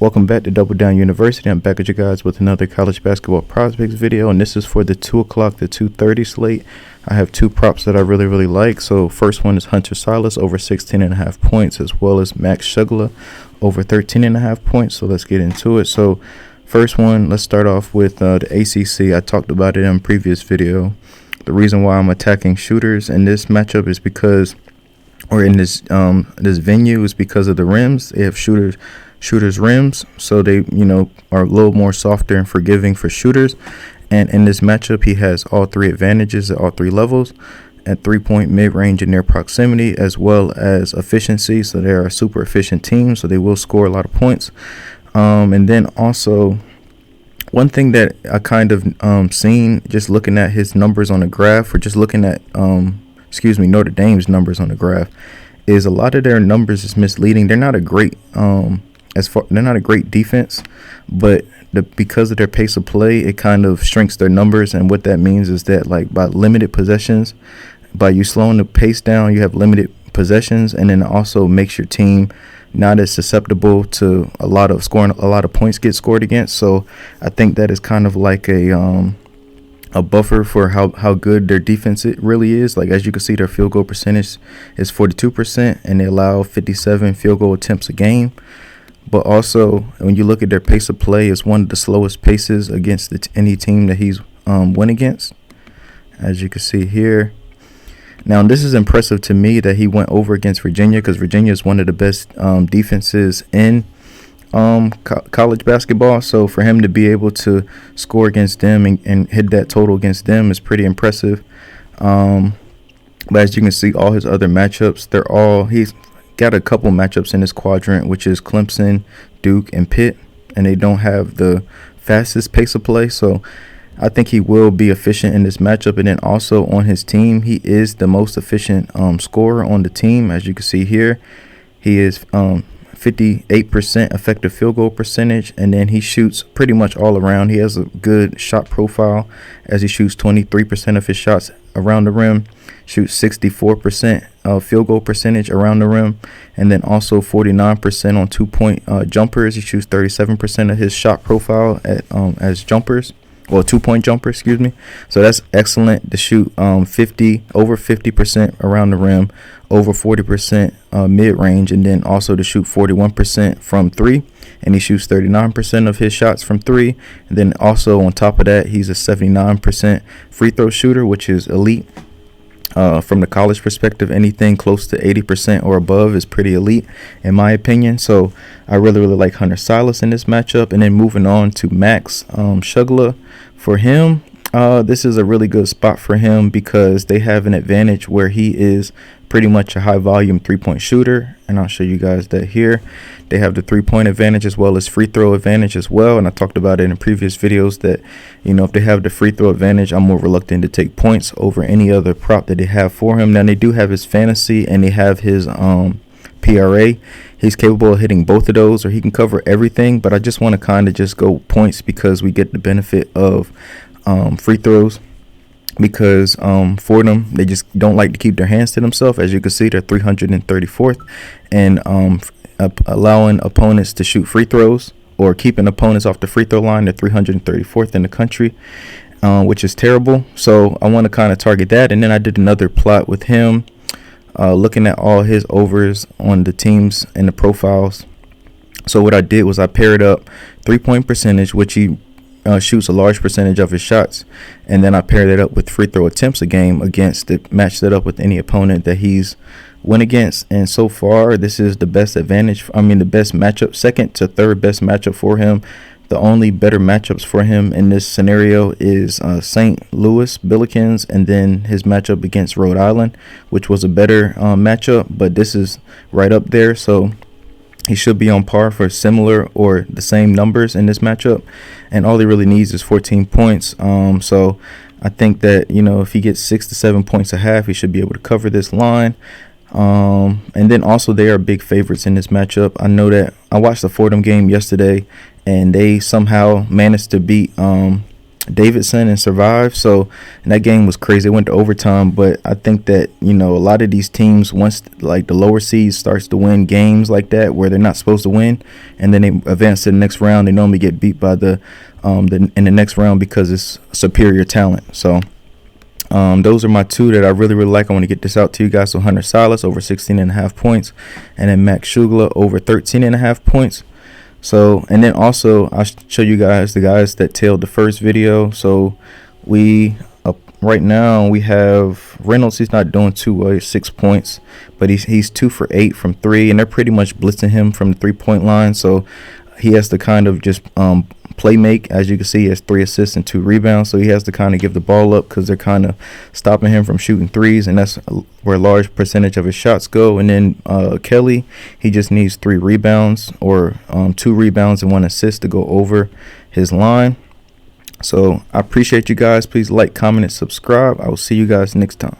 Welcome back to Double Down University. I'm back at you guys with another college basketball PrizePicks video, and this is for the 2 o'clock to 2:30 slate. I have two props that I really like. So first one is Hunter Silas over 16.5 points, as well as Max Shugla over 13.5 points. So let's get into it. So first one, let's start off with the ACC. I talked about it in a previous video. The reason why I'm attacking shooters in this matchup is because, or in this venue, is because of the rims. They have shooters rims, so they are a little more softer and forgiving for shooters. And in this matchup, he has all three advantages at all three levels: at 3-point, mid-range, and near proximity, as well as efficiency. So they're a super efficient team, so they will score a lot of points. And then also, one thing that I kind of seen just looking at his numbers on the graph, or just looking at Notre Dame's numbers on the graph, is a lot of their numbers is misleading. They're not a great they're not a great defense, but because of their pace of play, it kind of shrinks their numbers. And what that means is that, like, by limited possessions, by you slowing the pace down, you have limited possessions, and then it also makes your team not as susceptible to a lot of points get scored against. So I think that is kind of like a buffer for how good their defense it really is. Like, as you can see, their field goal percentage is 42%, and they allow 57 field goal attempts a game. But also, when you look at their pace of play, it's one of the slowest paces against any team that he's went against, as you can see here. Now, this is impressive to me that he went over against Virginia, because Virginia is one of the best defenses in college basketball. So for him to be able to score against them and hit that total against them is pretty impressive. But as you can see, all his other matchups, he's got a couple matchups in this quadrant, which is Clemson, Duke, and Pitt, and they don't have the fastest pace of play. So I think he will be efficient in this matchup. And then also on his team, he is the most efficient scorer on the team. As you can see here, he is 58% effective field goal percentage, and then he shoots pretty much all around. He has a good shot profile, as he shoots 23% of his shots around the rim, shoots 64% field goal percentage around the rim, and then also 49% on 2-point jumpers. He shoots 37% of his shot profile as jumpers. Well, 2-point jumper, excuse me. So that's excellent to shoot over 50% around the rim, over 40% mid-range, and then also to shoot 41% from 3. And he shoots 39% of his shots from 3. And then also on top of that, he's a 79% free throw shooter, which is elite. From the college perspective, anything close to 80% or above is pretty elite, in my opinion. So I really like Hunter Silas in this matchup. And then moving on to Max Shugla. For him, this is a really good spot for him, because they have an advantage where he is pretty much a high volume 3-point shooter, and I'll show you guys that here. They have the 3-point advantage as well as free throw advantage as well, and I talked about it in previous videos that, if they have the free throw advantage, I'm more reluctant to take points over any other prop that they have for him. Now, they do have his fantasy, and they have his PRA. He's capable of hitting both of those, or he can cover everything, but I just want to kind of just go points, because we get the benefit of free throws, because for them, they just don't like to keep their hands to themselves. As you can see, they're 334th, and allowing opponents to shoot free throws or keeping opponents off the free throw line, they're 334th in the country, which is terrible. So I want to kind of target that. And then I did another plot with him, looking at all his overs on the teams and the profiles. So what I did was I paired up 3-point percentage, which he shoots a large percentage of his shots, and then I paired it up with free throw attempts a game matched it up with any opponent that he's went against. And so far, this is the best the best matchup, second to third best matchup for him. The only better matchups for him in this scenario is St. Louis Billikens, and then his matchup against Rhode Island, which was a better matchup, but this is right up there. So he should be on par for similar or the same numbers in this matchup, and all he really needs is 14 points. So I think that, if he gets 6 to 7 points a half, he should be able to cover this line. And then also, they are big favorites in this matchup. I know that I watched the Fordham game yesterday, and they somehow managed to beat Davidson and survived. So, and that game was crazy. It went to overtime, but I think that, you know, a lot of these teams, once like the lower seeds starts to win games like that where they're not supposed to win, and then they advance to the next round, they normally get beat by in the next round because it's superior talent. So those are my two that I really like. I want to get this out to you guys. So Hunter Silas over 16.5 points, and then Max Shugla over 13.5 points. So, and then also I'll show you guys the guys that tailed the first video. So we right now we have Reynolds. He's not doing too well. He's 6 points, but he's 2 for 8 from 3, and they're pretty much blitzing him from the 3-point line. So he has to kind of just play make. As you can see, he has 3 assists and 2 rebounds. So he has to kind of give the ball up because they're kind of stopping him from shooting threes, and that's where a large percentage of his shots go. And then Kelly, he just needs 3 rebounds or 2 rebounds and 1 assist to go over his line. So I appreciate you guys. Please like, comment, and subscribe. I will see you guys next time.